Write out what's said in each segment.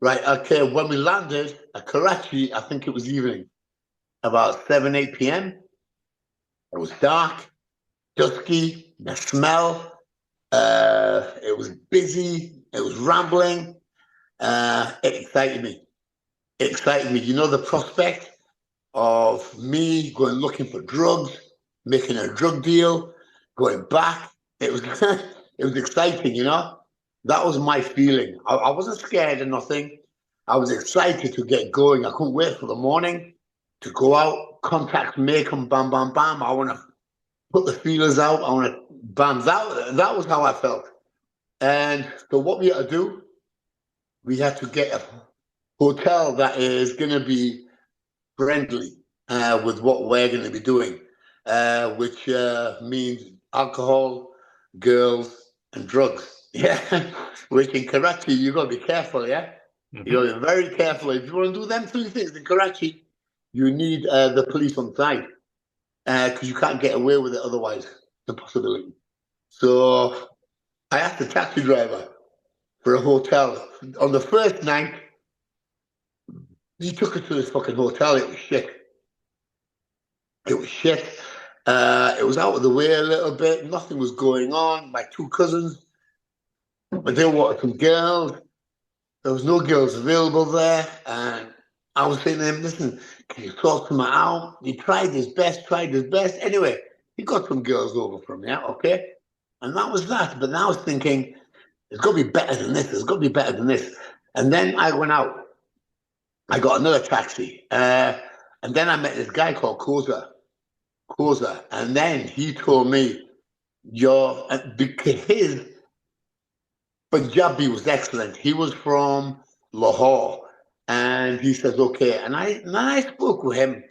Right, okay, when we landed at Karachi, I think it was evening, about 7, 8 p.m. It was dark, dusky, the smell, it was busy, it was rambling. It excited me. It excited me. You know, the prospect of me going looking for drugs, making a drug deal, going back. It was it was exciting, you know. That was my feeling. I wasn't scared of nothing. I was excited to get going. I couldn't wait for the morning to go out, contacts make them, bam, bam, bam. I want to put the feelers out. I want to bam. That was how I felt. And so what we had to do, we had to get a hotel that is going to be friendly with what we're going to be doing, which means alcohol, girls, and drugs. Yeah, which in Karachi, you got to be careful, yeah? You got to be very careful. If you want to do them three things in Karachi, you need the police on side because you can't get away with it otherwise. It's a possibility. So I asked the taxi driver for a hotel. On the first night, he took us to this fucking hotel. It was shit. It was shit. It was out of the way a little bit. Nothing was going on. My two cousins, but they wanted some girls. There was no girls available there. And I was saying to him, listen, can you sort them out? He tried his best, tried his best. Anyway, he got some girls over from there, okay? And that was that. But now I was thinking, it's got to be better than this. It's got to be better than this. And then I went out. I got another taxi. And then I met this guy called Koza. And then he told me, because his Punjabi was excellent. He was from Lahore. And he says, okay. And I spoke with him.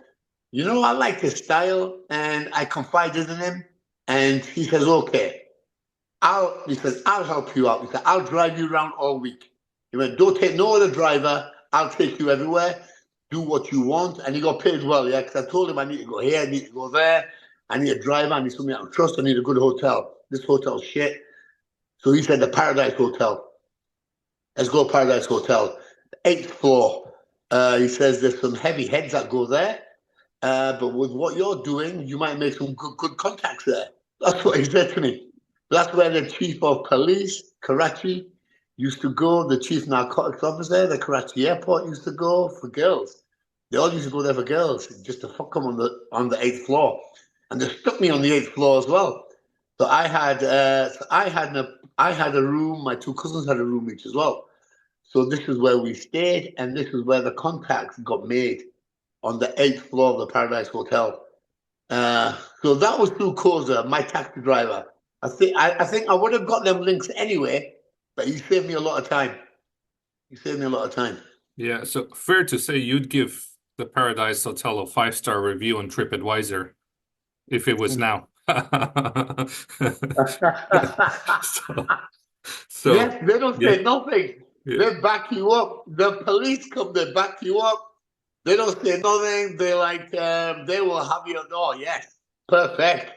You know, I like his style. And I confided in him. And he says, okay. I'll help you out. He said, I'll drive you around all week. He went, don't take no other driver. I'll take you everywhere. Do what you want. And he got paid well, yeah, because I told him I need to go here, I need to go there. I need a driver. I need somebody I can trust. I need a good hotel. This hotel's shit. So he said the Paradise Hotel. Let's go Paradise Hotel. 8th floor. He says there's some heavy heads that go there. But with what you're doing, you might make some good contacts there. That's what he said to me. That's where the chief of police, Karachi, used to go. The chief narcotics officer, the Karachi airport, used to go for girls. They all used to go there for girls, just to fuck them on the 8th floor. And they stuck me on the 8th floor as well. So I had a room. My two cousins had a room each as well. So this is where we stayed, and this is where the contacts got made on the 8th floor of the Paradise Hotel. So that was through Koza, my taxi driver. I think I would have got them links anyway, but he saved me a lot of time. Yeah, so fair to say you'd give the Paradise Hotel a 5-star review on TripAdvisor if it was now. so, Yes, they don't yeah, say nothing. yeah. They back you up. The police come, they back you up. They don't say nothing. They they will have you. Oh, yes, perfect.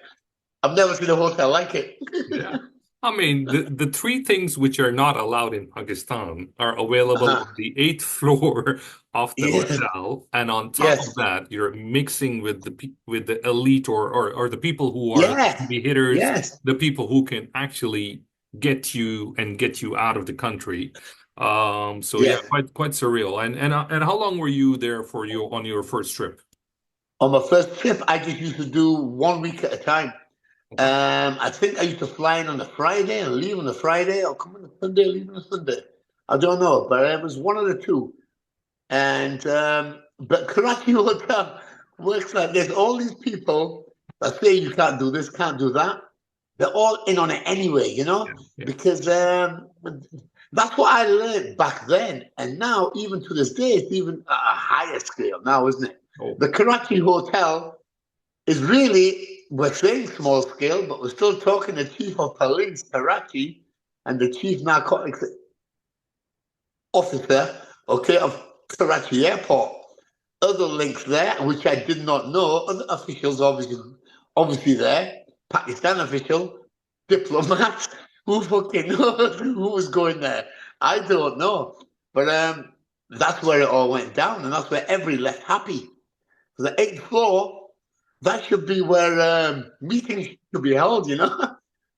I've never seen a hotel like it. Yeah. I mean, the three things which are not allowed in Pakistan are available Uh-huh. on the 8th floor of the Yes, hotel, and on top of yes, that, you're mixing with the elite or the people who are yes, the hitters, yes. the people who can actually get you out of the country. So yeah, Yes. quite surreal. And how long were you there for on your first trip? On my first trip, I just used to do 1 week at a time. Okay. I think I used to fly in on a Friday and leave on a Friday, or come on a Sunday, leave on a Sunday. I don't know, but it was one of the two. And but Karachi Hotel works like this. All these people that say you can't do this, can't do that, they're all in on it anyway, you know, Yeah, yeah. because that's what I learned back then. And now, even to this day, it's even at a higher scale now, isn't it? Oh, The Karachi Hotel is really, we're saying small scale, but we're still talking the chief of police, Karachi, and the chief narcotics officer, okay, of Karachi Airport. Other links there, which I did not know. Other officials, obviously there. Pakistan official, diplomats. Who fucking knows who was going there? I don't know. But that's where it all went down, and that's where everybody left happy. So the 8th floor, that should be where meetings should be held,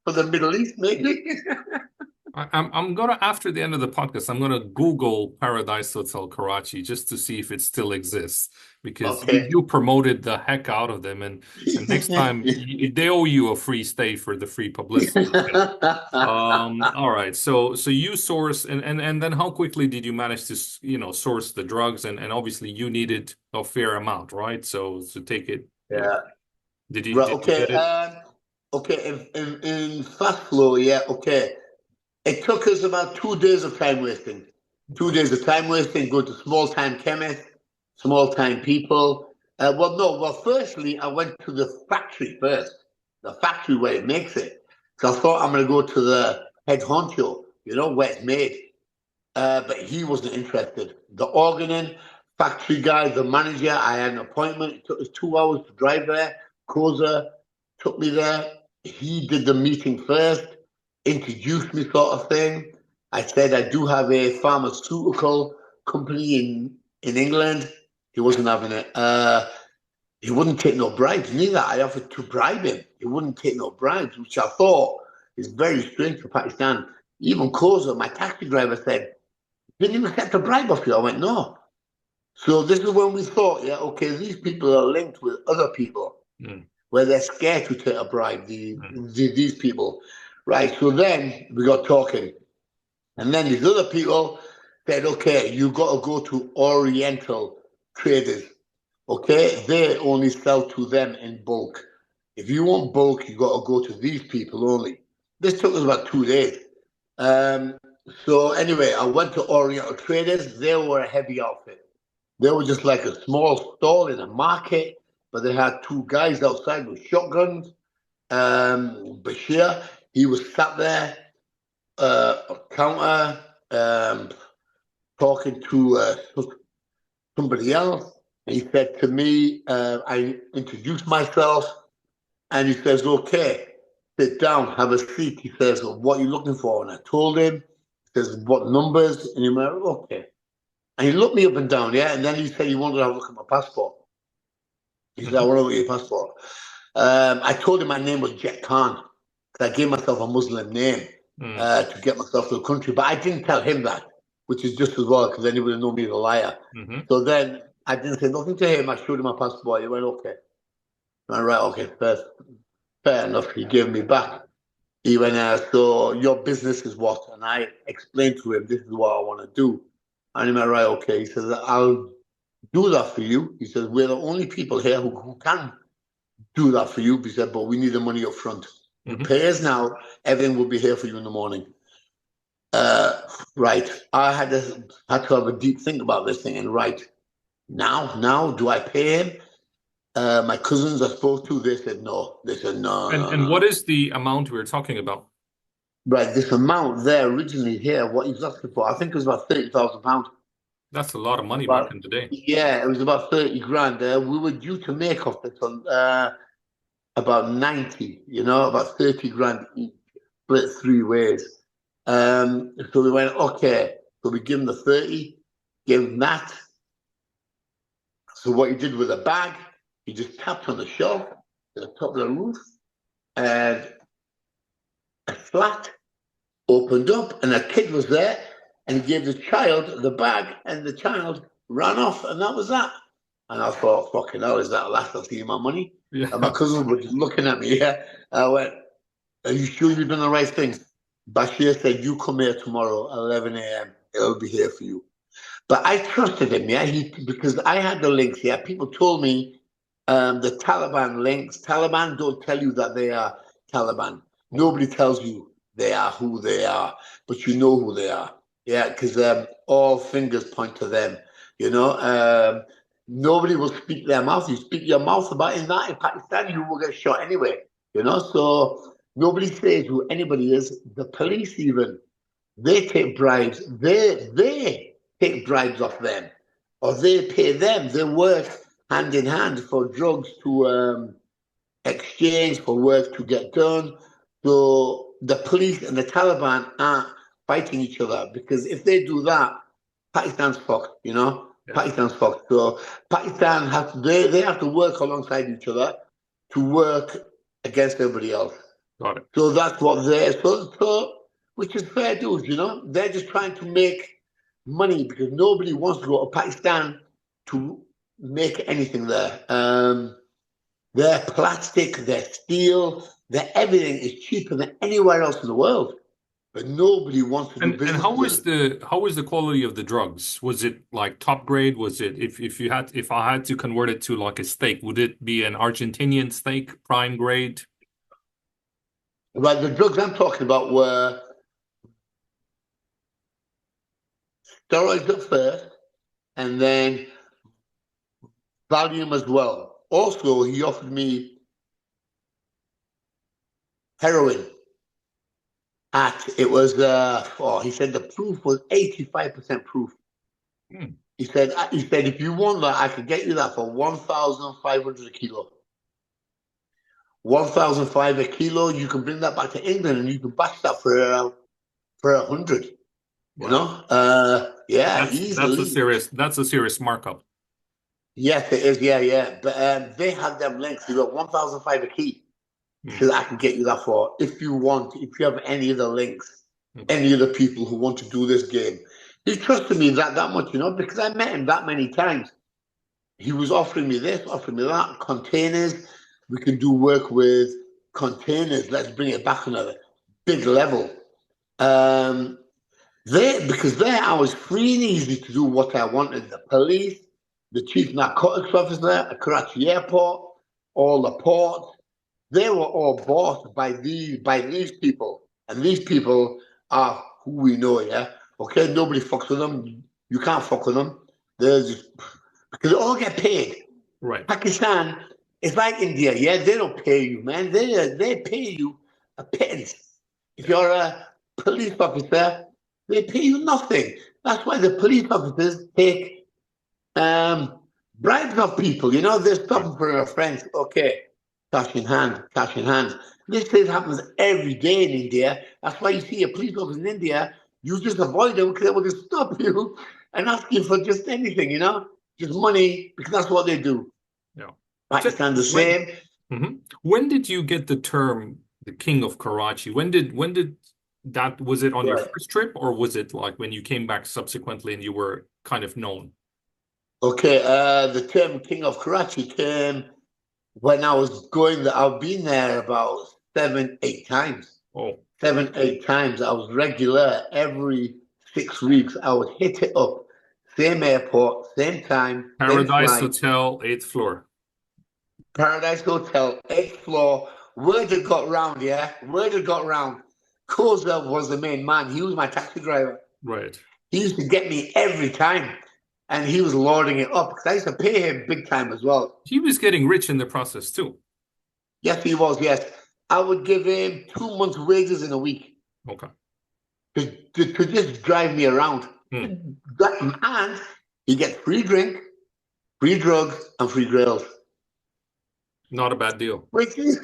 for the Middle East, maybe. I'm gonna, after the end of the podcast, I'm gonna Google Paradise Hotel Karachi just to see if it still exists, because Okay. you promoted the heck out of them, and next time they owe you a free stay for the free publicity. All right. So you source, and then how quickly did you manage to source the drugs, and obviously you needed a fair amount, right? So to take it, Yeah. did you Right. did you Okay. get it? Okay. In fast flow, yeah. Okay. It took us about 2 days of time wasting. 2 days of time wasting, go to small time chemists, small time people. Well, no. Well, firstly, I went to the factory first, the factory where it makes it. So I thought I'm going to go to the head honcho, where it's made. But he wasn't interested. The organin factory guy, the manager, I had an appointment. It took us 2 hours to drive there. Koza took me there. He did the meeting first, introduced me, sort of thing. I said I do have a pharmaceutical company in England. He wasn't having it. He wouldn't take no bribes neither. I offered to bribe him. He wouldn't take no bribes, which I thought is very strange for Pakistan. Even Koza, my taxi driver, said, didn't even accept a bribe off you. I went, no. So this is when we thought, yeah, okay, these people are linked with other people where they're scared to take a bribe, these people. Right. So then we got talking. And then these other people said, okay, you got to go to Oriental traders. Okay. They only sell to them in bulk. If you want bulk, you got to go to these people only. This took us about 2 days. So anyway, I went to Oriental Traders. They were a heavy outfit. They were just like a small stall in a market, but they had two guys outside with shotguns. Bashir, he was sat there, a counter, talking to somebody else. He said to me, I introduced myself, and he says, okay, sit down, have a seat. He says, what are you looking for? And I told him. He says, what numbers? And he went, okay. And he looked me up and down, yeah. And then he said he wanted to have a look at my passport. He said, I want to look at your passport. I told him my name was Jet Khan, because I gave myself a Muslim name to get myself to the country. But I didn't tell him that, which is just as well, because then he would have known me as a liar. So then I didn't say nothing to him. I showed him my passport. He went, okay. I went, right, okay, fair enough. He gave me back. He went, so your business is what? And I explained to him, this is what I want to do. And he went, right, okay. He says, I'll do that for you. He says, we're the only people here who can do that for you. He said, but we need the money up front. You pay us now, everything will be here for you in the morning. Right. I had to have a deep think about this thing. And right, now, do I pay him? My cousins I spoke to, they said no. They said no. And what is the amount we're talking about? Right, this amount there originally here, what he was asking for, I think it was about £30,000. That's a lot of money back in the day. Yeah, it was about 30 grand. We were due to make off this on about 90, about 30 grand each, split 3 ways. So we went, okay. So we give him the 30, give him that. So what he did with the bag, he just tapped on the shelf at the top of the roof, and a flat opened up, and a kid was there, and he gave the child the bag, and the child ran off, and that was that. And I thought, fucking hell, is that the last I'll see my money? Yeah. And my cousins were just looking at me. Yeah, I went, are you sure you've done the right thing? Bashir said, you come here tomorrow, 11 a.m. It'll be here for you. But I trusted him, yeah, because I had the links. Yeah, people told me the Taliban links. Taliban don't tell you that they are Taliban. Nobody tells you they are who they are, but you know who they are. Yeah, because all fingers point to them. Nobody will speak their mouth. You speak your mouth about in Pakistan, you will get shot anyway. So nobody says who anybody is. The police even, they take bribes. They take bribes off them, or they pay them. They work hand in hand for drugs to exchange, for work to get done. So the police and the Taliban aren't fighting each other, because if they do that, Pakistan's fucked, you know? Yeah, Pakistan's fucked. So Pakistan has they have to work alongside each other to work against everybody else. got it. So that's what they're so which is fair dues, you know? They're just trying to make money because nobody wants to go to Pakistan to make anything there. Their plastic, their steel, their everything is cheaper than anywhere else in the world. But nobody wants to do And business how with was them. the quality of the drugs? Was it like top grade? Was it if I had to convert it to like a steak, would it be an Argentinian steak, prime grade? But the drugs I'm talking about were steroids at first, and then Valium as well. Also, he offered me heroin. It was he said the proof was 85% proof. Hmm. He said if you want that, I could get you that for 1,500 a kilo. 1,500 a kilo. You can bring that back to England and you can bash that for 100. You Wow. know, yeah, easily. That's a serious markup. Yes, it is. Yeah, yeah. But they had them links. You got 1,500 a key. Hmm. So I can get you that for if you want. If you have any other links, Okay. any other people who want to do this game, he trusted me that much, you know, because I met him that many times. He was offering me this, offering me that, containers. We can do work with containers. Let's bring it back on a big level. Um, because there I was free and easy to do what I wanted. The police, the chief narcotics officer at Karachi Airport, all the ports, they were all bought by these people. And these people are who we know, yeah? Okay, nobody fucks with them. You can't fuck with them. They're just because they all get paid. Right. Pakistan is like India, yeah. They don't pay you, man. They pay you a pittance. If you're a police officer, they pay you nothing. That's why the police officers take bribes of people. You know, they're stopping for their friends. Okay, cash in hand, cash in hand. This thing happens every day in India. That's why you see a police officer in India, you just avoid them because they will just stop you and ask you for just anything, you know, just money, because that's what they do. Yeah. Pakistan the When same. when did you get the term the King of Karachi? When did that was it on your Right. first trip or was it like when you came back subsequently and you were kind of known? Okay, the term King of Karachi came when I was going there. I've been there about 7, 8 times. Oh, 7, 8 times. I was regular every 6 weeks. I would hit it up. Same airport, same time, same Paradise flight. Hotel, 8th floor. Paradise Hotel, 8th floor. Word had got round, yeah? Word had got round. Koza was the main man. He was my taxi driver. Right. He used to get me every time. And he was loading it up because I used to pay him big time as well. He was getting rich in the process too. Yes, he was, yes. I would give him 2 months' wages in a week Okay. to just drive me around. Hmm. And he gets free drink, free drugs, and free grills. Not a bad deal. Which is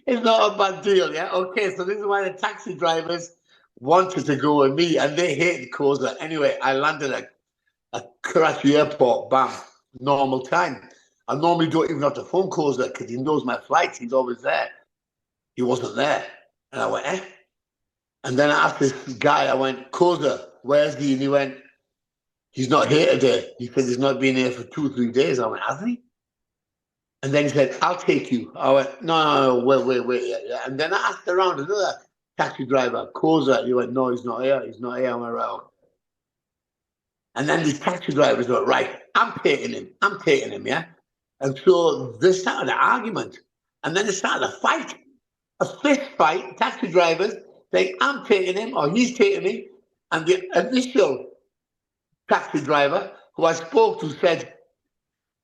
not a bad deal, yeah? Okay, so this is why the taxi drivers wanted to go with me and they hated Koza. Anyway, I landed at Karachi Airport, bam, normal time. I normally don't even have to phone Koza because he knows my flights. He's always there. He wasn't there. And I went, eh? And then I asked this guy, I went, Koza, where's he? And he went, he's not here today. He said he's not been here for 2, 3 days. I went, hasn't he? And then he said, I'll take you. I went, no, wait. Yeah. And then I asked around another taxi driver, Koza. He went, no, he's not here. He's not here. I'm around. And then these taxi drivers were, right, I'm taking him, yeah? And so they started an argument. And then they started a fight, a fist fight, taxi drivers saying, I'm taking him or he's taking me. And the initial taxi driver who I spoke to said,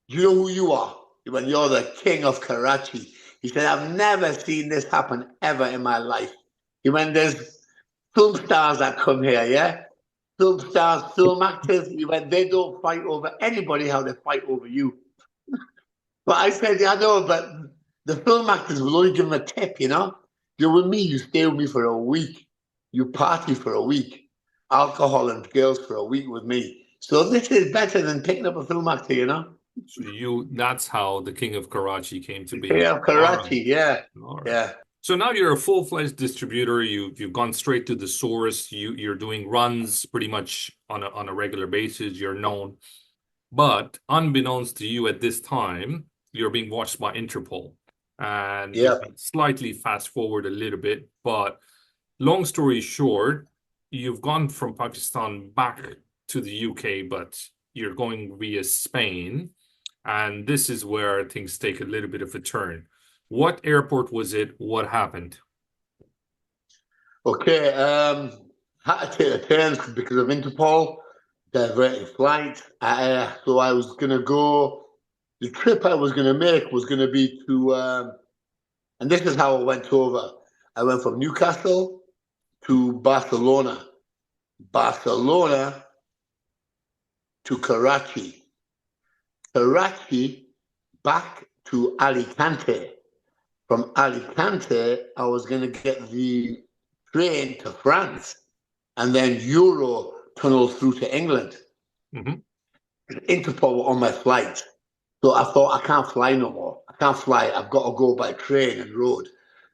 do you know who you are? He went, you're the King of Karachi. He said, I've never seen this happen ever in my life. He went, there's film stars that come here, yeah? Film stars, film actors. He went, they don't fight over anybody how they fight over you. But I said, yeah, I know, but the film actors will only give them a tip, you know? You're with me, you stay with me for a week. You party for a week. Alcohol and girls for a week with me. So this is better than picking up a film actor, you know? So that's how the King of Karachi came to be. King of All right. Karachi, yeah. All right. Yeah. So now you're a full-fledged distributor. You've gone straight to the source. You're doing runs pretty much on a regular basis. You're known. But unbeknownst to you at this time, you're being watched by Interpol. And we Yeah. can slightly fast forward a little bit, but long story short, you've gone from Pakistan back to the UK, but you're going via Spain. And this is where things take a little bit of a turn. What airport was it? What happened? Okay. Had to take a turn because of Interpol, diverting flight. So I was gonna go. The trip I was gonna make was gonna be to, and this is how I went over. I went from Newcastle to Barcelona, Barcelona to Karachi, Karachi back to Alicante. From Alicante, I was going to get the train to France and then Euro tunnel through to England. Mhm. Interpol were on my flight. So I thought, I can't fly no more. I can't fly. I've got to go by train and road.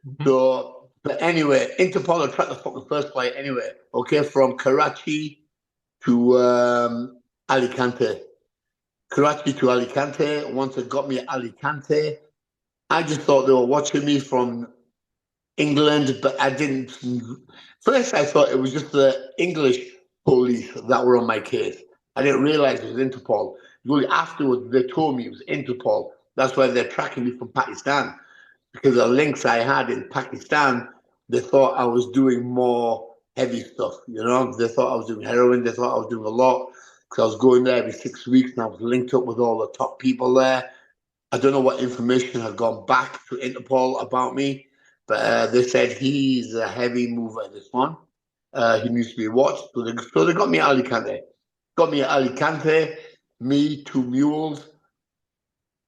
Mhm. So, but anyway, Interpol had tracked the fucking first flight anyway. Okay, from Karachi to Alicante. Karachi to Alicante. Once it got me at Alicante, I just thought they were watching me from England, but I didn't. First, I thought it was just the English police that were on my case. I didn't realize it was Interpol. Really, afterwards, they told me it was Interpol. That's why they're tracking me from Pakistan, because the links I had in Pakistan, they thought I was doing more heavy stuff. You know, they thought I was doing heroin. They thought I was doing a lot because I was going there every 6 weeks, and I was linked up with all the top people there. I don't know what information had gone back to Interpol about me, but they said he's a heavy mover, this one. He needs to be watched. So they got me at Alicante. Got me at Alicante, me, two mules.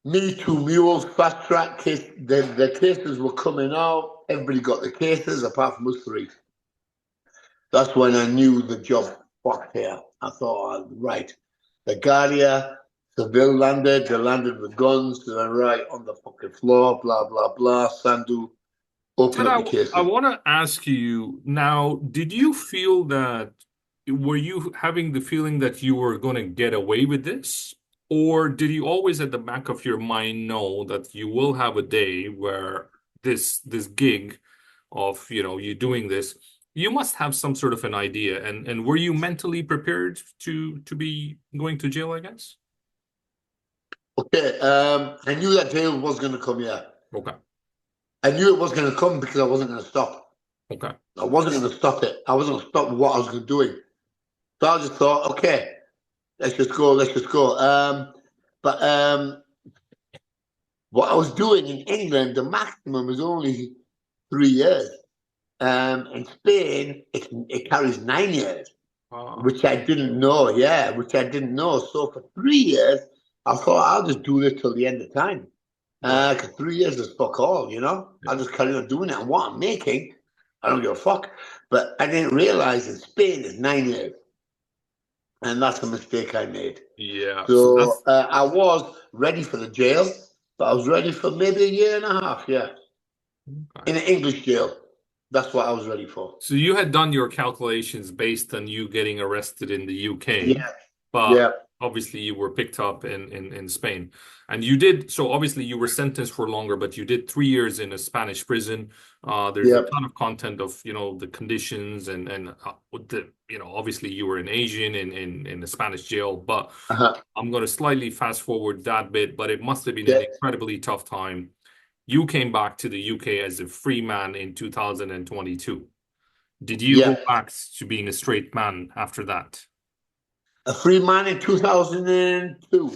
Me, two mules, fast track case. The cases were coming out. Everybody got the cases apart from us three. That's when I knew the job fucked here. I thought, right, the Guardia, Seville landed, they landed with guns, they're right on the fucking floor, blah, blah, blah. Sandhu, open Ted, up the I cases. want to ask you now, did you feel that, were you having the feeling that you were going to get away with this? Or did you always at the back of your mind know that you will have a day where this gig of, you doing this, you must have some sort of an idea. And were you mentally prepared to be going to jail, I guess? Okay, I knew that jail was going to come here. Okay. I knew it was going to come because I wasn't going to stop. Okay. I wasn't going to stop it. I wasn't going to stop what I was doing. So I just thought, okay, let's just go, let's just go. But what I was doing in England, the maximum was only 3 years. In Spain, it carries 9 years, which I didn't know. Yeah, which I didn't know. So for 3 years, I thought I'll just do this till the end of time. Right. Because 3 years is fuck all, you know. Yeah. I'll just carry on doing it. And what I'm making, I don't give a fuck. But I didn't realize in Spain it's 9 years, and that's a mistake I made. Yeah. So So that's I was ready for the jail, but I was ready for maybe a year and a half. Yeah, okay. in an English jail. That's what I was ready for. So you had done your calculations based on you getting arrested in the UK, Yeah, but yeah, obviously you were picked up in Spain. And you did, so obviously you were sentenced for longer, but you did 3 years in a Spanish prison. There's a yeah. ton of content of, the conditions obviously you were an Asian in a Spanish jail, but Uh-huh. I'm going to slightly fast forward that bit, but it must have been an Yeah, incredibly tough time. You came back to the UK as a free man in 2022. Did you yeah. go back to being a straight man after that? A free man in 2002.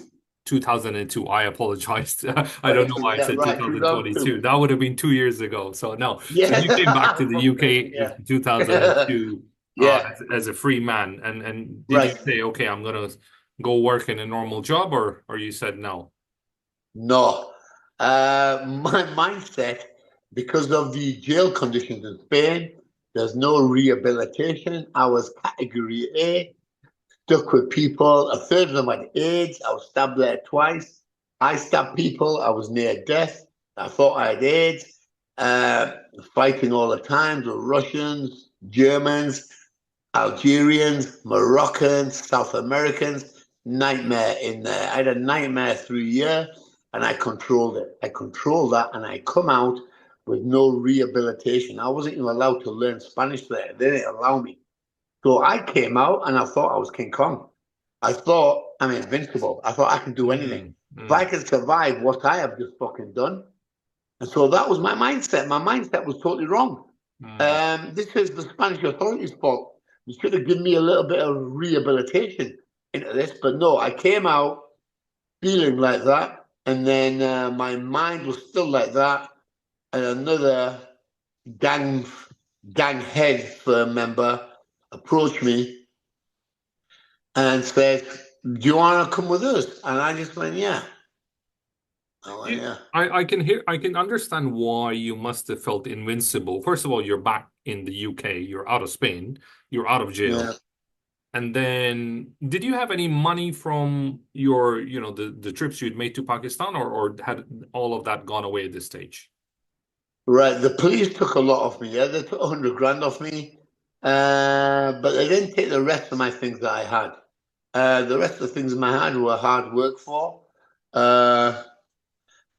2002. I apologized. I don't know 22, why I yeah, said right, 2022. 2002. That would have been 2 years ago. So no. So Yeah. you came back to the UK Yeah. in 2002 Yeah, as a free man. And did you right. say, okay, I'm gonna go work in a normal job, or you said no? No. My mindset, because of the jail conditions in Spain, there's no rehabilitation. I was category A, stuck with people. A third of them had AIDS. I was stabbed there twice. I stabbed people. I was near death. I thought I had AIDS. Fighting all the time with Russians, Germans, Algerians, Moroccans, South Americans. Nightmare in there. I had a nightmare through a year, and I controlled it. I controlled that, and I come out with no rehabilitation. I wasn't even allowed to learn Spanish there. They didn't allow me. So I came out and I thought I was King Kong. I thought I'm invincible. I thought I can do anything. If I can survive what I have just fucking done. And so that was my mindset. My mindset was totally wrong. This is the Spanish authorities' fault. You should have given me a little bit of rehabilitation into this. But no, I came out feeling like that. And then my mind was still like that. And another gang head firm member approached me and said, "Do you want to come with us?" And I just went, "Yeah." I went, "Yeah." I can understand why you must have felt invincible. First of all, you're back in the UK, you're out of Spain, you're out of jail. Yeah. And then did you have any money from your, the trips you'd made to Pakistan, or had all of that gone away at this stage? Right. The police took a lot off me. Yeah, they took 100 grand off me. But they didn't take the rest of my things that I had. The rest of the things in my hand were hard work for.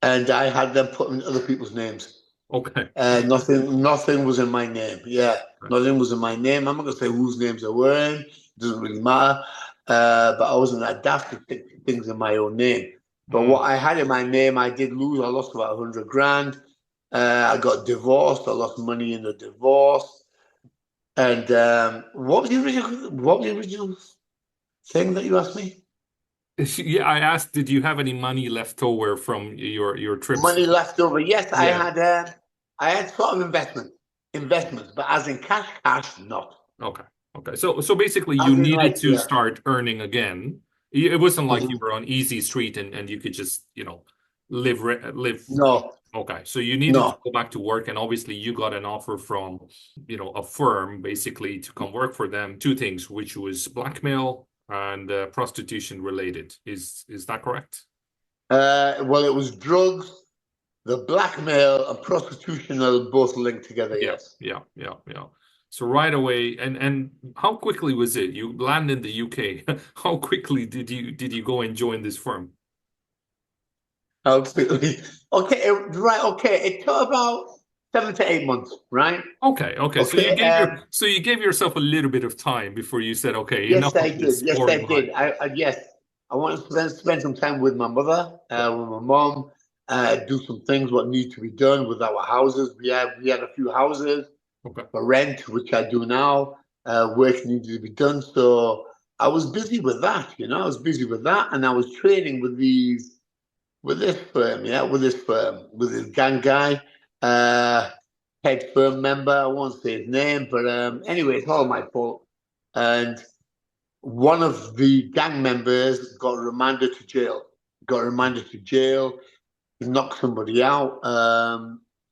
And I had them put in other people's names. Okay. Nothing was in my name. Yeah, Right. nothing was in my name. I'm not gonna say whose names they were in. It doesn't really matter. But I wasn't that daft to stick things in my own name. But what I had in my name, I did lose. I lost about 100 grand. I got divorced. I lost money in the divorce. And what was the original thing that you asked me? Yeah, I asked, did you have any money left over from your trips? Money left over. Yes, Yeah. I had sort of investments, but as in cash, not. Okay. Okay. So basically you As in needed like, to yeah. start earning again. It wasn't like you Mhm. were on easy street and you could just, live. No, Okay. So you needed to no. go back to work, and obviously you got an offer from, a firm basically to come work for them. Two things, which was blackmail and prostitution related. Is that correct? Well, it was drugs, the blackmail, and prostitution are both linked together. Yeah, Yes. yeah, yeah, yeah. So right away, and how quickly was it? You land in the UK. How quickly did you go and join this firm? Absolutely. Okay. Right. Okay. It took about 7 to 8 months. Right. Okay, okay. So you Okay. gave yourself a little bit of time before you said, okay, Yes, enough I of did. this Yes, I boring life. did. Yes, I want to spend some time with my mother, Yeah. with my mom, do some things what need to be done with our houses. We had a few houses Okay. for rent, which I do now. Work needed to be done, so I was busy with that. I was busy with that, and I was training with this firm, yeah, with this gang guy, head firm member. I won't say his name, but anyway, it's all my fault. And one of the gang members got remanded to jail. He knocked somebody out.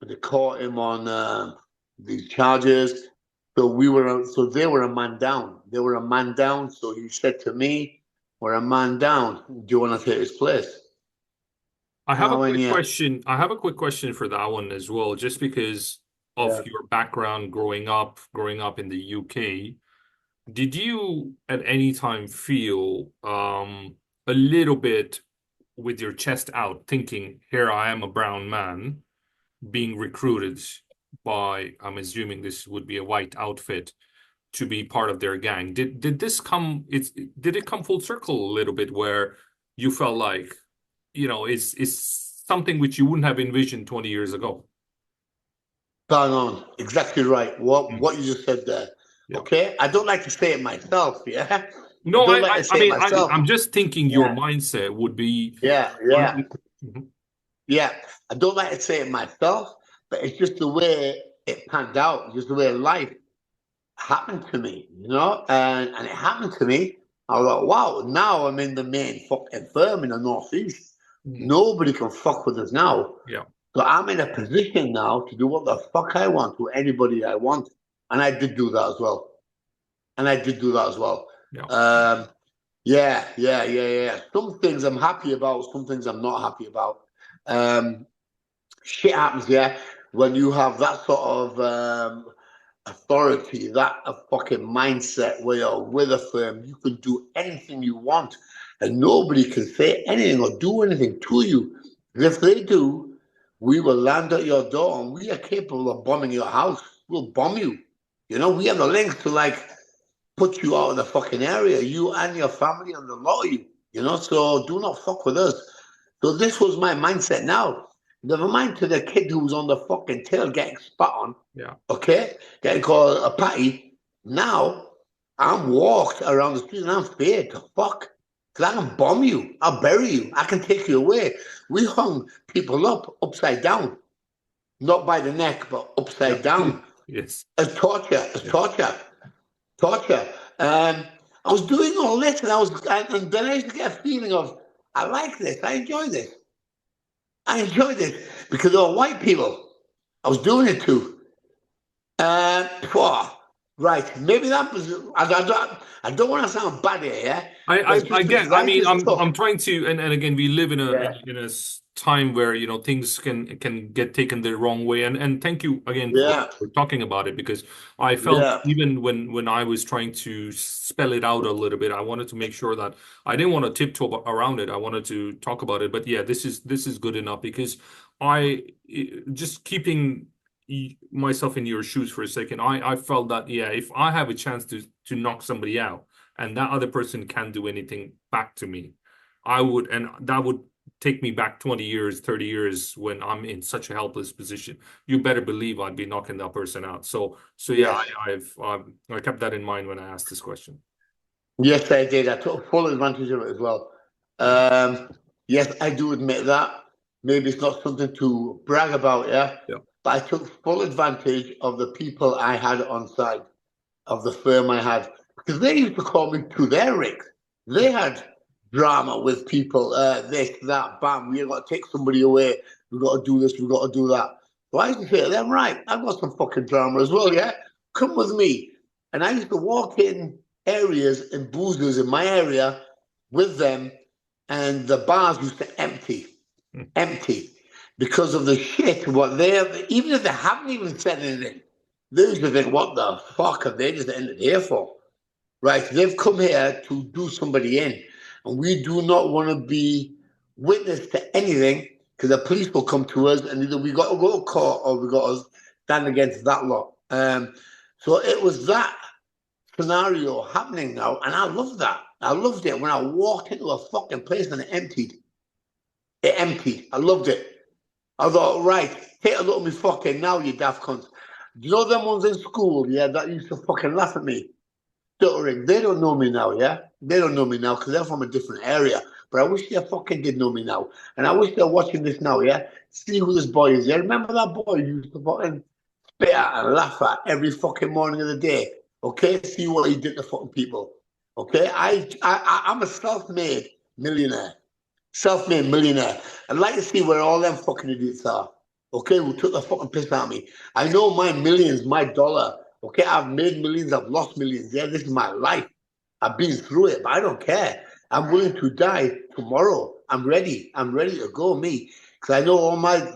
They caught him on these charges. So they were a man down. They were a man down. So he said to me, "We're a man down. Do you want to take his place?" I have I a went, quick "Yeah, question. I have a quick question for that one as well, just because of yeah." your background growing up in the UK. Did you at any time feel a little bit with your chest out, thinking, here I am, a brown man being recruited by, I'm assuming this would be a white outfit, to be part of their gang? Did it come full circle a little bit where you felt like, it's something which you wouldn't have envisioned 20 years ago? Bang on. Exactly right. What Mm. what you just said there. Yeah. Okay. I don't like to say it myself. Yeah. I No, don't like to I say it mean, myself. I'm just thinking your Yeah. mindset would be. Yeah. un- Yeah. Mhm. Yeah, I don't like to say it myself, but it's just the way it panned out, just the way life happened to me, and it happened to me. I was like, wow, now I'm in the main fucking firm in the Northeast. Mhm. Nobody can fuck with us now. Yeah. So I'm in a position now to do what the fuck I want to anybody I want. And I did do that as well. And I did do that as well. Yeah. Um, Yeah. Some things I'm happy about, some things I'm not happy about. Um, Shit happens, yeah, when you have that sort of authority, that a fucking mindset where you're with a firm, you can do anything you want, and nobody can say anything or do anything to you. If they do, we will land at your door, and we are capable of bombing your house. We'll bomb you. You know, we have the links to like put you out of the fucking area, you and your family and the lot of you. You know, so do not fuck with us. So this was my mindset now. Never mind to the kid who was on the fucking tail getting spat on, Yeah. okay, getting called a patty. Now I'm walked around the street and I'm scared to fuck. Because I can bomb you, I'll bury you, I can take you away. We hung people up upside down, not by the neck, but Yeah. upside down. Yes. As torture, Yeah. torture. Um, I was doing all this, and then I used to get a feeling of, I like this, I enjoy this because they were white people. I was doing it to. Phew, right, maybe that was. I don't want to sound bad here, yeah, but it's I just get, I life mean, is I'm tough. trying to, and again, we live in Yeah, time where, things can get taken the wrong way. And thank you again yeah, for talking about it, because I felt yeah, even when I was trying to spell it out a little bit, I wanted to make sure that I didn't want to tiptoe around it. I wanted to talk about it. But yeah, this is good enough, because just keeping myself in your shoes for a second, I felt that, yeah, if I have a chance to knock somebody out, and that other person can't do anything back to me, I would, and that would take me back 20 years, 30 years, when I'm in such a helpless position. You better believe I'd be knocking that person out. So yeah, yes, I kept that in mind when I asked this question. yes, I did. I took full advantage of it as well. Yes, I do admit that. Maybe it's not something to brag about, yeah, Yeah. but I took full advantage of the people I had on side, of the firm I had, because they used to call me to their rigs. They had drama with people, this, that, bam, we got to take somebody away, we got to do this, we got to do that. So I used to say to them, right, I've got some fucking drama as well, yeah? Come with me. And I used to walk in areas and boozers in my area with them, and the bars used to empty because of the shit. What they have, even if they haven't even said anything, they used to think, "What the fuck have they just ended here for?" Right? They've come here to do somebody in, and we do not want to be witness to anything because the police will come to us, and either we got to go to court or we got to stand against that lot. So it was that scenario happening now, and I love that. I loved it when I walked into a fucking place and it emptied. It emptied. I loved it. I thought, right, take a look at me fucking now, you daft cunts. Do you know them ones in school, yeah, that used to fucking laugh at me? Stuttering. They don't know me now, yeah? They don't know me now because they're from a different area. But I wish they fucking did know me now. And I wish they're watching this now, yeah? See who this boy is, yeah? Remember that boy you used to fucking spit at and laugh at every fucking morning of the day? Okay? See what he did to fucking people. Okay? I'm a self-made millionaire. Self-made millionaire. I'd like to see where all them fucking idiots are. Okay, who took the fucking piss out of me. I know my millions, my dollar. Okay, I've made millions, I've lost millions. Yeah, this is my life. I've been through it, but I don't care. I'm willing to die tomorrow. I'm ready. I'm ready to go, me. Because I know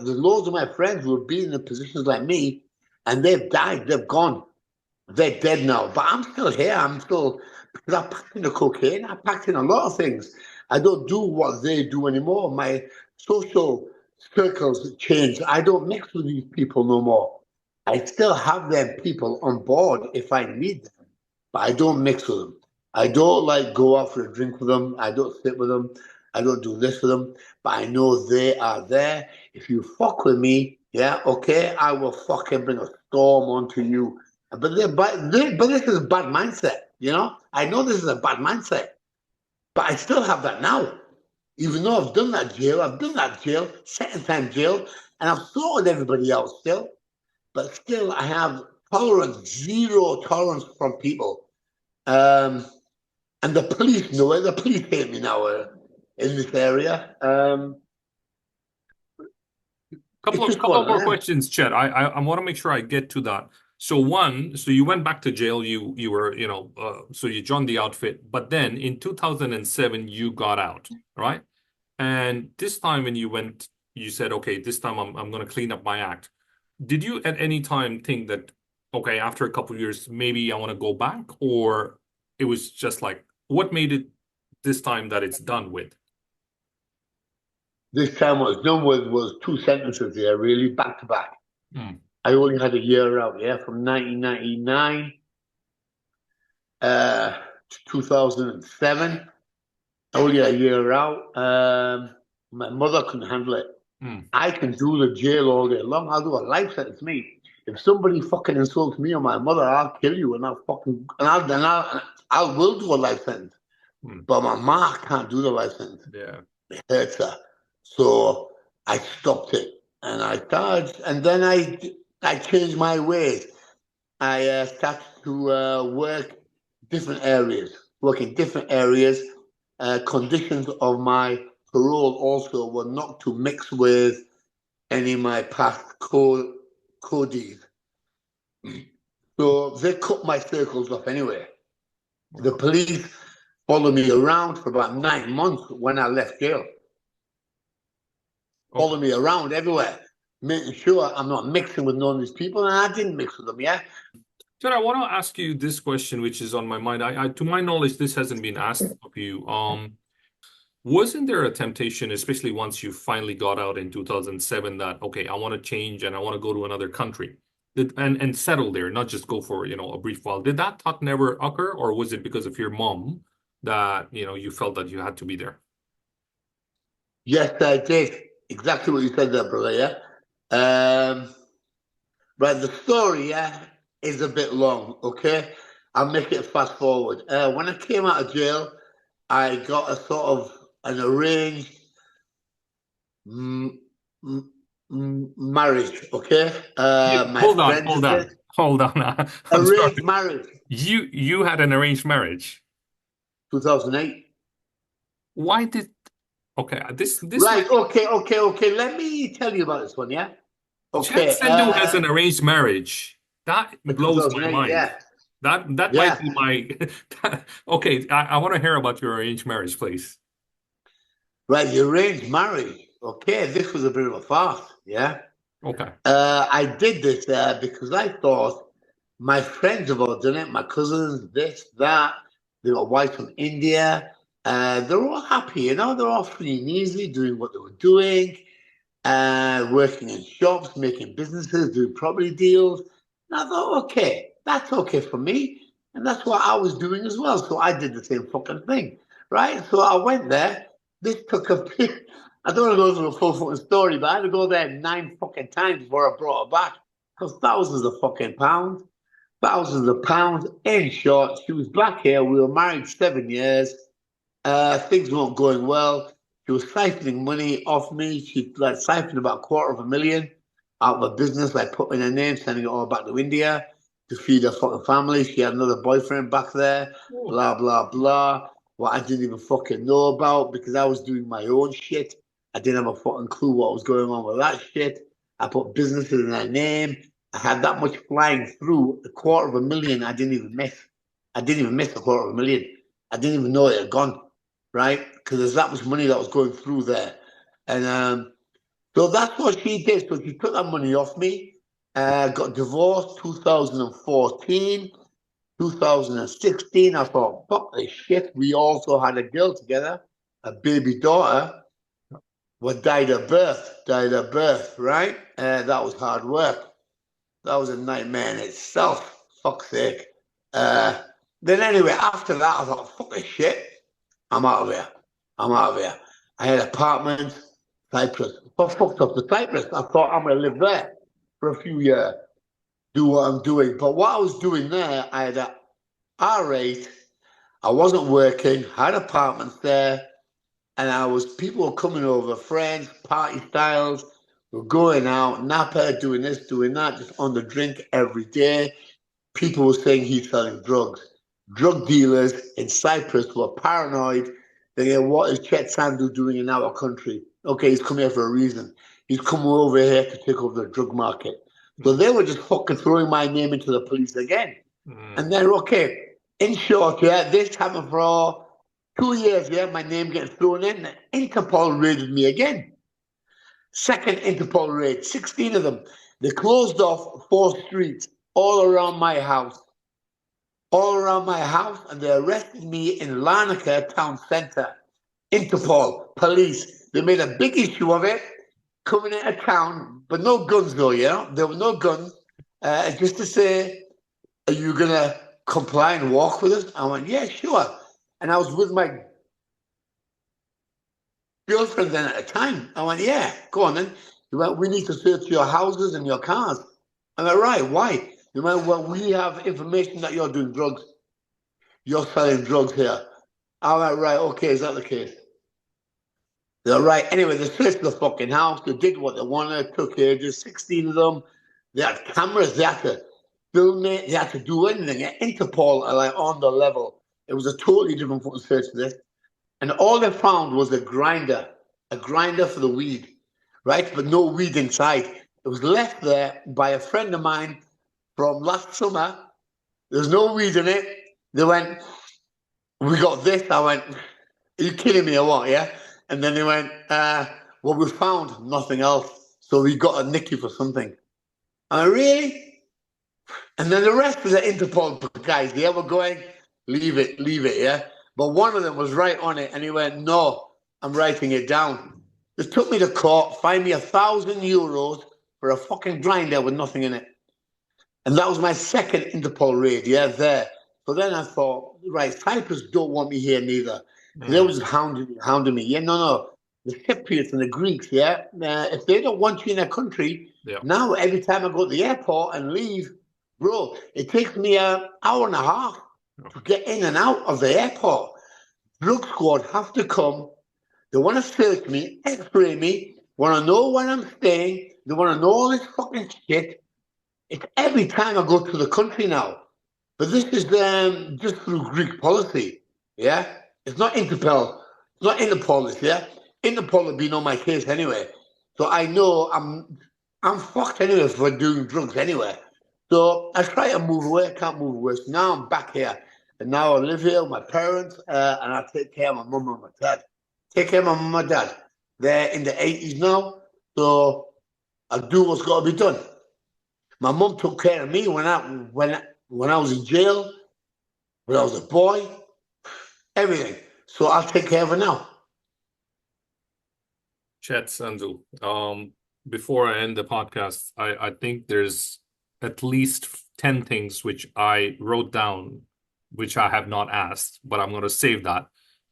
the loads of my friends will be in positions like me, and they've died, they've gone. They're dead now, but I'm still here. I'm still, because I packed in the cocaine. I packed in a lot of things. I don't do what they do anymore. My social circles changed. I don't mix with these people no more. I still have them people on board if I need them, but I don't mix with them. I don't like go out for a drink with them. I don't sit with them. I don't do this with them. But I know they are there. If you fuck with me, yeah, okay, I will fucking bring a storm onto you. But this is a bad mindset, you know. I know this is a bad mindset, but I still have that now. Even though I've done that jail, second time jail, and I've sorted everybody else still. But still, I have tolerance, zero tolerance from people. Um, and the police know it. The police hate me now in this area. Couple It's of just couple one of of more them. questions, Chet. I want to make sure I get to that. So you went back to jail. You were, so you joined the outfit, but then in 2007 you got out, right? And this time when you went, you said, okay, this time I'm going to clean up my act. Did you at any time think that, okay, after a couple of years, maybe I want to go back, or it was just like, what made it this time that it's done with? This time what was done with was two sentences there, really, back to back. Hmm. I only had a year out, yeah, from 1999 to 2007. Only a year out. My mother couldn't handle it. Hmm. I can do the jail all day long. I'll do a life sentence, me. If somebody fucking insults me or my mother, I'll kill you, and I will do a life sentence. Hmm. But my ma can't do the life sentence. Yeah. It hurts her. So I stopped it, and I started, and then I changed my ways. I started to work in different areas. Conditions of my parole also were not to mix with any of my past codees. So they cut my circles off anyway. The police followed me around for about 9 months when I left jail. Followed me around everywhere, making sure I'm not mixing with none of these people, and I didn't mix with them, yeah? So I want to ask you this question, which is on my mind. To my knowledge, this hasn't been asked of you. Wasn't there a temptation, especially once you finally got out in 2007, that, okay, I want to change and I want to go to another country and settle there, not just go for, a brief while. Did that thought never occur, or was it because of your mom that, you felt that you had to be there? Yes, I did. Exactly what you said there, brother, yeah? Right, the story, yeah, is a bit long, okay? I'll make it fast forward. When I came out of jail, I got a sort of an arranged marriage, okay? My Hold on, friends hold on, did. hold on. I'm sorry. Arranged marriage, You had an arranged marriage. 2008. Why did Okay, this Right, might okay. Let me tell you about this one, yeah? Chet Okay, Sandhu has an arranged marriage. That for blows my 2008, mind. yeah. That might Yeah, be my okay. I want to hear about your arranged marriage, please. right, the arranged marriage. Okay, this was a bit of a farce, yeah? Okay. I did this because I thought my friends have all done it, my cousins, this, that. They got wives from India. They're all happy, they're all free and easy doing what they were doing, working in shops, making businesses, doing property deals. And I thought, okay, that's okay for me. And that's what I was doing as well. So I did the same fucking thing, right? So I went there. This took a I don't want to go through a full fucking story, but I had to go there 9 fucking times before I brought her back. Because thousands of fucking pounds. Thousands of pounds. In short, she was black hair. We were married 7 years. Things weren't going well. She was siphoning money off me. She like siphoned about 250,000 out of a business, like putting her name, sending it all back to India to feed her fucking family. She had another boyfriend back there, Oh. blah, blah, blah. What I didn't even fucking know about because I was doing my own shit. I didn't have a fucking clue what was going on with that shit. I put businesses in her name. I had that much flying through, 250,000 I didn't even miss. I didn't even miss 250,000. I didn't even know it had gone, right? Because there's that much money that was going through there. And so that's what she did. So she took that money off me, got divorced 2014, 2016. I thought, fuck this shit. We also had a girl together, a baby daughter, what died at birth, right? That was hard work. That was a nightmare in itself. Fuck's sake. Then anyway, after that, I thought, fuck this shit. I'm out of here. I had apartments, Cyprus. I fucked up to Cyprus. I thought I'm going to live there for a few years, do what I'm doing. But what I was doing there, I had a R8. I wasn't working, had apartments there, and people were coming over, friends, party styles, were going out, Napa, doing this, doing that, just on the drink every day. People were saying he's selling drugs. Drug dealers in Cyprus were paranoid. Thinking, what is Chet Sandhu doing in our country? Okay, he's come here for a reason. He's come over here to take over the drug market. So they were just fucking throwing my name into the police again. And then, okay, in short, yeah, this happened for 2 years, yeah, my name getting thrown in. Interpol raided me again. Second Interpol raid, 16 of them. They closed off 4 streets all around my house. And they arrested me in Larnaca town centre. Interpol, police, they made a big issue of it, coming into town, but no guns though, you know? There were no guns. Just to say, are you going to comply and walk with us? I went, yeah, sure. And I was with my girlfriend then at the time. I went, yeah, go on then. He went, we need to search your houses and your cars. I went, right, why? He went, well, we have information that you're doing drugs. You're selling drugs here. I went, right, okay, is that the case? They're right. Anyway, they searched the fucking house. They did what they wanted, took ages, 16 of them. They had cameras. They had to film it. They had to do anything. Interpol are like on the level. It was a totally different fucking search for this. And all they found was a grinder for the weed, right? But no weed inside. It was left there by a friend of mine from last summer. There's no weed in it. They went, we got this. I went, are you kidding me or what, yeah? And then they went, well, we found nothing else. So we got a nicky for something. I went, really? And then the rest of the Interpol guys, they were going, leave it, yeah? But one of them was right on it, and he went, no, I'm writing it down. They took me to court, fined me €1,000 for a fucking grinder with nothing in it. And that was my second Interpol raid, yeah, there. So then I thought, right, Cyprus don't want me here neither. They were just hounding me. Yeah, no. The Cypriots and the Greeks, yeah, if they don't want you in their country, now every time I go to the airport and leave, bro, it takes me an hour and a half to get in and out of the airport. Drug squad have to come. They want to search me, x-ray me, want to know where I'm staying. They want to know all this fucking shit. It's every time I go to the country now. But this is just through Greek policy, yeah? It's not Interpol. It's not Interpol, yeah? Interpol have been on my case anyway. So I know I'm fucked anyway for doing drugs anyway. So I try to move away, I can't move away. So now I'm back here. And now I live here with my parents, and I take care of my mum and my dad. They're in the 80s now, so I do what's got to be done. My mum took care of me when I was in jail, when I was a boy, everything. So I'll take care of her now. Chet Sandhu, before I end the podcast, I think there's at least 10 things which I wrote down, which I have not asked, but I'm going to save that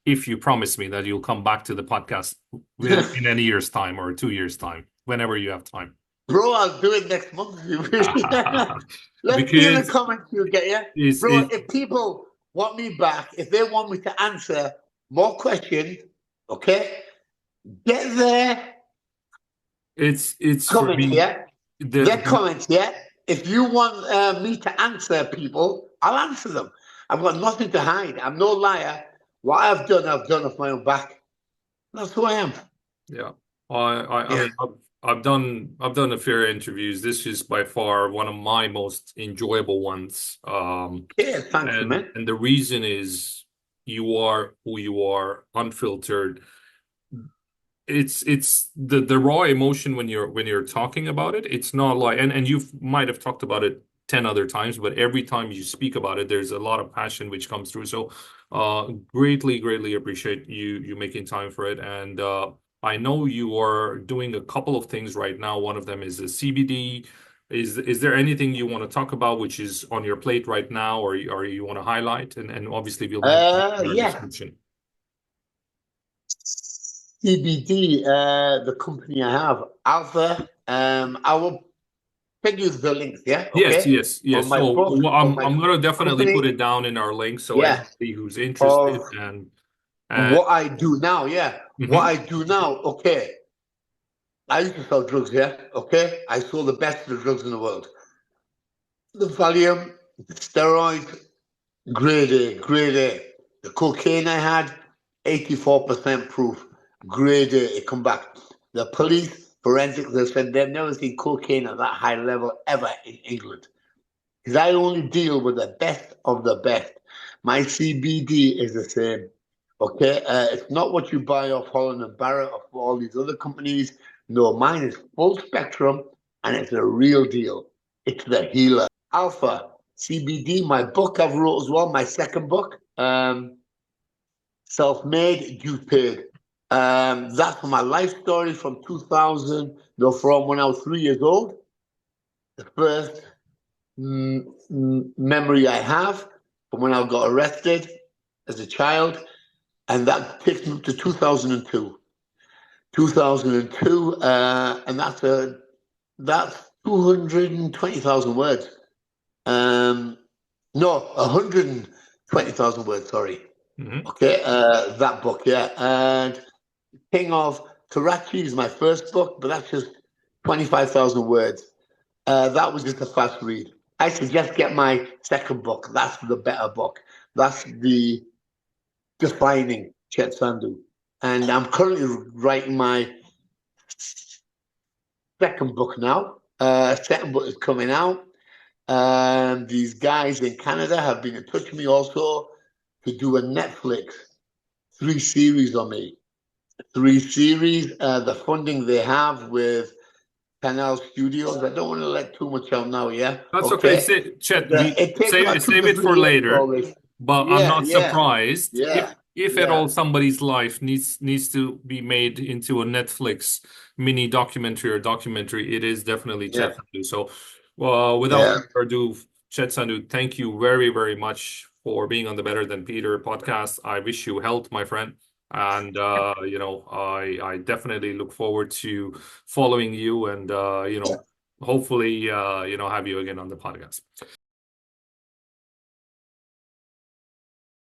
if you promise me that you'll come back to the podcast in any year's time or 2 years' time, whenever you have time. Bro, I'll do it next month. Let's see in the comments you get, yeah? Bro, if people want me back, if they want me to answer more questions, okay, get there. It's comments, yeah? Get comments, yeah? If you want me to answer people, I'll answer them. I've got nothing to hide. I'm no liar. What I've done off my own back. That's who I am. Yeah. I mean, I've done a few interviews. This is by far one of my most enjoyable ones. Yeah, thanks, man. And the reason is you are who you are, unfiltered. It's the raw emotion when you're talking about it. It's not like and you might have talked about it 10 other times, but every time you speak about it, there's a lot of passion which comes through. So greatly appreciate you making time for it. And I know you are doing a couple of things right now. One of them is a CBD. Is there anything you want to talk about which is on your plate right now, or you want to highlight? And obviously we'll description. CBD, the company I have, Alpha. I will send you the links. Yeah. Okay? Yes. So I'm gonna definitely put it down in our link, so anybody who's interested and what I do now. Yeah. What I do now. Okay. I used to sell drugs. Yeah. Okay. I sold the best of the drugs in the world. The Valium, the steroids, grade A. The cocaine I had, 84% proof. Grade A, it come back. The police forensics have said they've never seen cocaine at that high level ever in England. Because I only deal with the best of the best. My CBD is the same. Okay, it's not what you buy off Holland and Barrett or for all these other companies. No, mine is full spectrum and it's a real deal. It's the healer. Alpha CBD, my book I've wrote as well, my second book, Self-Made, Youth Paid. That's my life story from 2000, no, from when I was 3 years old. The first memory I have from when I got arrested as a child, and that takes me to 2002. 2002, and that's 220,000 words. No, 120,000 words. Sorry. Okay, that book, yeah, and King of Karachi is my first book, but that's just 25,000 words. That was just a fast read. I suggest get my second book. That's the better book. That's the defining Chet Sandhu. And I'm currently writing my second book now. Second book is coming out. These guys in Canada have been in touch with me also to do a Netflix 3 series on me. 3 series. The funding they have with Canal Studios. I don't want to let too much out now, yeah? That's okay. Chet, It takes about save it for later. But I'm not surprised if at all somebody's life needs to be made into a Netflix mini documentary or documentary. It is definitely Chet Sandhu. So, without further ado, Chet Sandhu, thank you very, very much for being on the Better Than Peter podcast. I wish you health, my friend. And I definitely look forward to following you and hopefully have you again on the podcast.